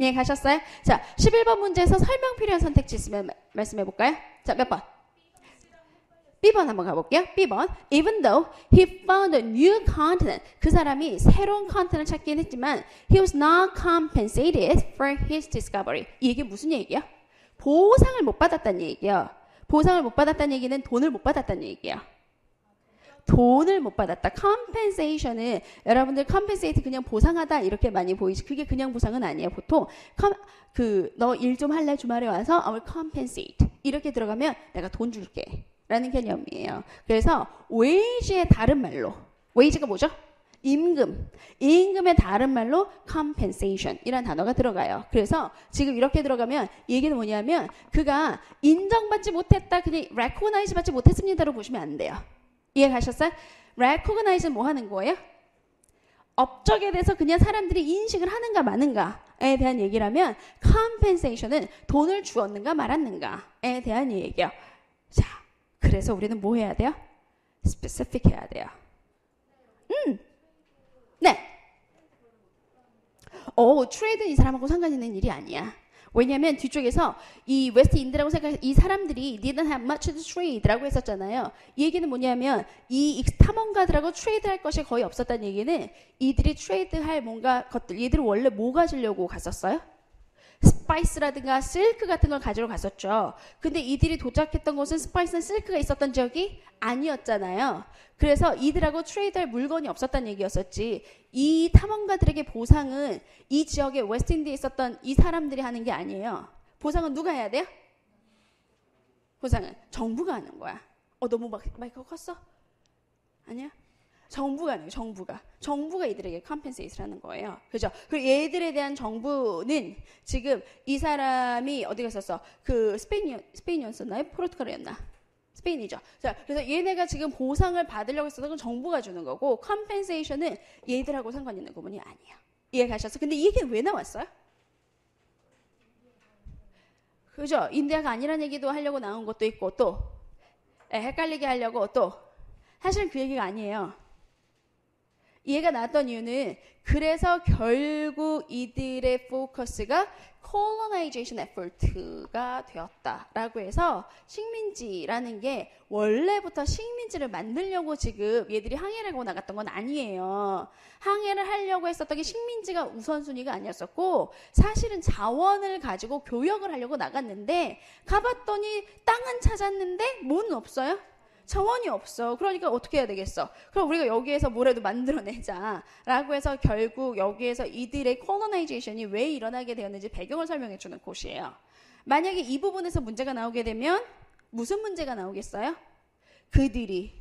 예, 가셨어요? 자, 11번 문제에서 설명 필요한 선택지 있으면 말씀해 볼까요? 자, 몇 번? B번 한번 가볼게요. B번. Even though he found a new continent. 그 사람이 새로운 컨텐츠를 찾긴 했지만 he was not compensated for his discovery. 이게 무슨 얘기야? 보상을 못 받았다는 얘기야. 보상을 못 받았다는 얘기는 돈을 못 받았다는 얘기야. 돈을 못 받았다. compensation은 여러분들 compensate 그냥 보상하다 이렇게 많이 보이지. 그게 그냥 보상은 아니에요. 보통 너 일 좀 할래? 주말에 와서 I will compensate. 이렇게 들어가면 내가 돈 줄게. 라는 개념이에요. 그래서 wage의 다른 말로 wage가 뭐죠? 임금. 임금의 다른 말로 compensation 이란 단어가 들어가요. 그래서 지금 이렇게 들어가면 이 얘기는 뭐냐면 그가 인정받지 못했다. 그냥 recognize 받지 못했습니다로 보시면 안 돼요. 이해 가셨어요? recognize는 뭐 하는 거예요? 업적에 대해서 그냥 사람들이 인식을 하는가 마는가에 대한 얘기라면 compensation은 돈을 주었는가 말았는가에 대한 얘기예요. 자, 그래서 우리는 뭐 해야 돼요? specific 해야 돼요. 네. 트레이드는 이 사람하고 상관 있는 일이 아니야. 왜냐하면 뒤쪽에서 이 웨스트 인드라고 생각해서 이 사람들이 didn't have much to trade라고 했었잖아요. 이 얘기는 뭐냐면 이 탐험가들하고 트레이드할 것이 거의 없었다는 얘기는 이들이 트레이드할 뭔가 것들, 얘들은 원래 뭐 가지려고 갔었어요? 스파이스라든가 실크 같은 걸 가지러 갔었죠. 근데 이들이 도착했던 곳은 스파이스나 실크가 있었던 지역이 아니었잖아요. 그래서 이들하고 트레이드할 물건이 없었다는 얘기였었지. 이 탐험가들에게 보상은 이 지역에 웨스트인디에 있었던 이 사람들이 하는 게 아니에요. 보상은 누가 해야 돼요? 보상은 정부가 하는 거야. 너무 마이크가 컸어? 아니야? 정부가 하는 거예요. 정부가 이들에게 컴펜세이트를 하는 거예요. 그죠? 그리고 얘들에 대한 정부는 지금 이 사람이 어디 갔었어? 그 스페인이었었나요? 포르투갈이었나? 스페인이죠. 자, 그래서 얘네가 지금 보상을 받으려고 했었던 건 정부가 주는 거고 컴펜세이션은 얘들하고 상관 있는 부분이 아니야. 이해 가셨어? 근데 이 얘기는 왜 나왔어요? 그죠? 인디아가 아니라는 얘기도 하려고 나온 것도 있고 또 헷갈리게 하려고 또 사실 그 얘기가 아니에요. 이해가 나왔던 이유는 그래서 결국 이들의 포커스가 colonization effort가 되었다라고 해서 식민지라는 게 원래부터 식민지를 만들려고 지금 얘들이 항해를 하고 나갔던 건 아니에요. 항해를 하려고 했었던 게 식민지가 우선순위가 아니었었고 사실은 자원을 가지고 교역을 하려고 나갔는데 가봤더니 땅은 찾았는데 뭐는 없어요? 자원이 없어. 그러니까 어떻게 해야 되겠어? 그럼 우리가 여기에서 뭐라도 만들어내자 라고 해서 결국 여기에서 이들의 콜로나이제이션이 왜 일어나게 되었는지 배경을 설명해 주는 곳이에요. 만약에 이 부분에서 문제가 나오게 되면 무슨 문제가 나오겠어요? 그들이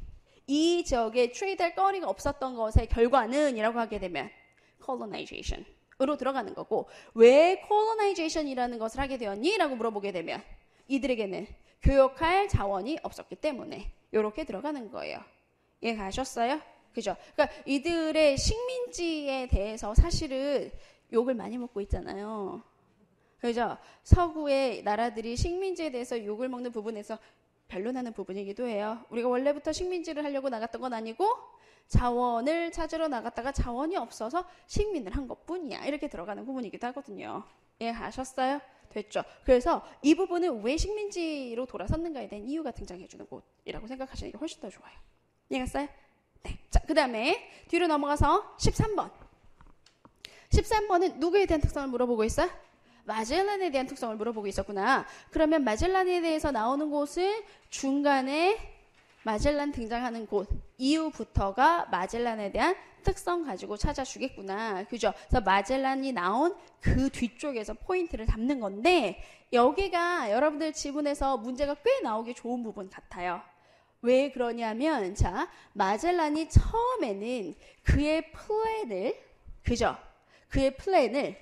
이 지역에 트레이드할 거리가 없었던 것의 결과는 이라고 하게 되면 콜로나이제이션으로 들어가는 거고 왜 콜로나이제이션이라는 것을 하게 되었니? 라고 물어보게 되면 이들에게는 교역할 자원이 없었기 때문에 이렇게 들어가는 거예요. 이해 가셨어요? 그죠? 그러니까 이들의 식민지에 대해서 사실은 욕을 많이 먹고 있잖아요. 그죠? 서구의 나라들이 식민지에 대해서 욕을 먹는 부분에서 변론하는 부분이기도 해요. 우리가 원래부터 식민지를 하려고 나갔던 건 아니고 자원을 찾으러 나갔다가 자원이 없어서 식민을 한 것뿐이야. 이렇게 들어가는 부분이기도 하거든요. 이해 가셨어요? 됐죠. 그래서 이 부분은 왜 식민지로 돌아섰는가에 대한 이유가 등장해주는 곳이라고 생각하시는 게 훨씬 더 좋아요. 이해갔어요? 네. 자, 그 다음에 뒤로 넘어가서 13번. 13번은 누구에 대한 특성을 물어보고 있어요? 마젤란에 대한 특성을 물어보고 있었구나. 그러면 마젤란에 대해서 나오는 곳은 중간에 마젤란 등장하는 곳 이후부터가 마젤란에 대한 특성 가지고 찾아주겠구나. 그죠? 그래서 마젤란이 나온 그 뒤쪽에서 포인트를 잡는 건데 여기가 여러분들 지문에서 문제가 꽤 나오기 좋은 부분 같아요. 왜 그러냐면 자 마젤란이 처음에는 그의 플랜을 그죠? 그의 플랜을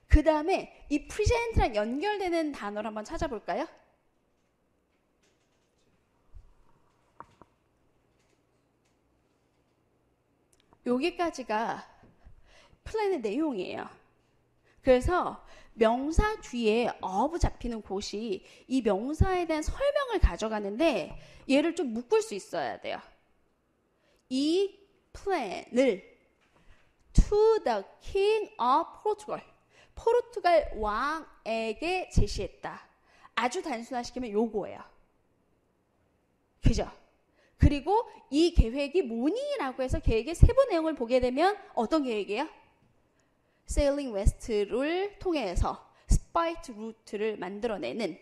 그 다음에 이 present랑 연결되는 단어를 한번 찾아볼까요? 여기까지가 플랜의 내용이에요. 그래서 명사 뒤에 of 잡히는 곳이 이 명사에 대한 설명을 가져가는데 얘를 좀 묶을 수 있어야 돼요. 이 플랜을 to the king of Portugal. 포르투갈 왕에게 제시했다. 아주 단순화시키면 요거예요. 그죠? 그리고 이 계획이 뭐니라고 해서 계획의 세부 내용을 보게 되면 어떤 계획이에요? Sailing West를 통해서 스파이트 루트를 만들어내는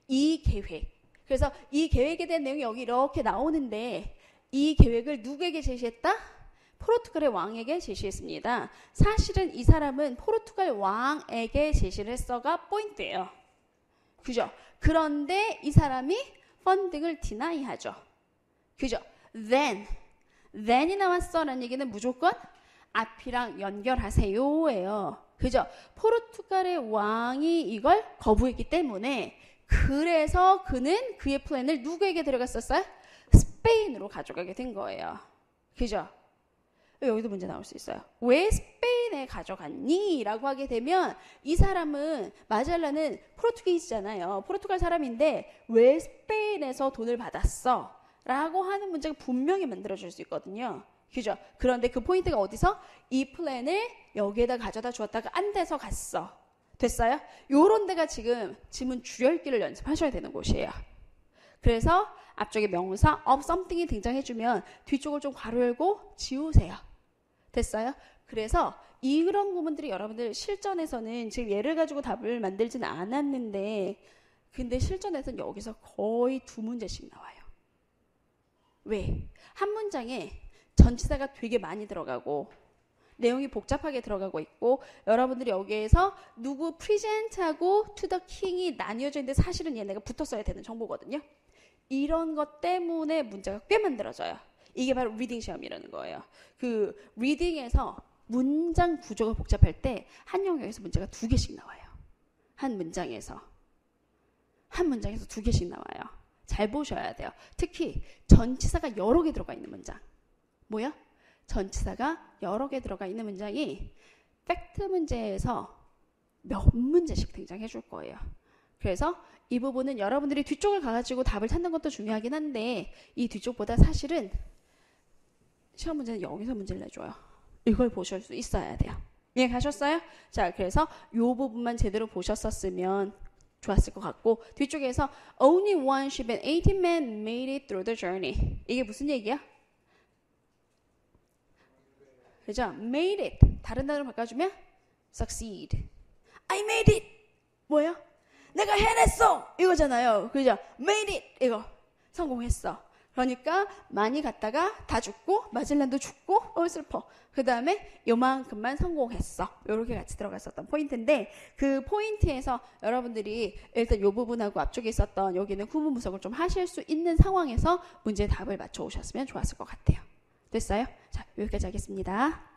이 계획. 그래서 이 계획에 대한 내용이 여기 이렇게 나오는데 이 계획을 누구에게 제시했다? 포르투갈의 왕에게 제시했습니다. 사실은 이 사람은 포르투갈 왕에게 제시를 했어가 포인트예요. 그죠? 그런데 이 사람이 펀딩을 디나이하죠. 그죠? then이 나왔어라는 얘기는 무조건 앞이랑 연결하세요예요. 그죠? 포르투갈의 왕이 이걸 거부했기 때문에 그래서 그는 그의 플랜을 누구에게 데려갔었어요? 스페인으로 가져가게 된 거예요. 그죠? 여기도 문제 나올 수 있어요. 왜 스페인에 가져갔니? 라고 하게 되면 이 사람은 마젤란은 포르투기스잖아요. 포르투갈 사람인데 왜 스페인에서 돈을 받았어? 라고 하는 문제가 분명히 만들어질 수 있거든요. 그죠? 그런데 그 포인트가 어디서? 이 플랜을 여기에다 가져다 주었다가 안 돼서 갔어. 됐어요? 요런 데가 지금 지문 줄여읽기를 연습하셔야 되는 곳이에요. 그래서 앞쪽에 명사 of something이 등장해주면 뒤쪽을 좀 괄호 열고 지우세요. 됐어요? 그래서 이런 부분들이 여러분들 실전에서는 지금 예를 가지고 답을 만들지는 않았는데 근데 실전에서는 여기서 거의 2문제씩 나와요. 왜? 한 문장에 전치사가 되게 많이 들어가고 내용이 복잡하게 들어가고 있고 여러분들이 여기에서 누구 프리젠트하고 to the king이 나뉘어져 있는데 사실은 얘네가 붙었어야 되는 정보거든요. 이런 것 때문에 문제가 꽤 만들어져요. 이게 바로 리딩 시험이라는 거예요. 그 리딩에서 문장 구조가 복잡할 때 한 영역에서 문제가 2개씩 나와요. 한 문장에서 2개씩 나와요. 잘 보셔야 돼요. 특히 전치사가 여러 개 들어가 있는 문장. 뭐야? 전치사가 여러 개 들어가 있는 문장이 팩트 문제에서 몇 문제씩 등장해 줄 거예요. 그래서 이 부분은 여러분들이 뒤쪽을 가가지고 답을 찾는 것도 중요하긴 한데 이 뒤쪽보다 사실은 시험 문제는 여기서 문제를 내줘요. 이걸 보실 수 있어야 돼요. 이해 가셨어요? 자, 그래서 이 부분만 제대로 보셨었으면 좋았을 것 같고 뒤쪽에서 Only one ship and 18 men made it through the journey. 이게 무슨 얘기야? 그죠? Made it. 다른 단어로 바꿔주면 succeed. I made it. 뭐야? 내가 해냈어. 이거잖아요. 그죠? Made it. 이거. 성공했어. 그러니까 많이 갔다가 다 죽고 마젤란도 죽고 슬퍼. 그 다음에 요만큼만 성공했어. 요렇게 같이 들어갔었던 포인트인데 그 포인트에서 여러분들이 일단 요 부분하고 앞쪽에 있었던 여기는 후문 분석을 좀 하실 수 있는 상황에서 문제의 답을 맞춰 오셨으면 좋았을 것 같아요. 됐어요? 자, 여기까지 하겠습니다.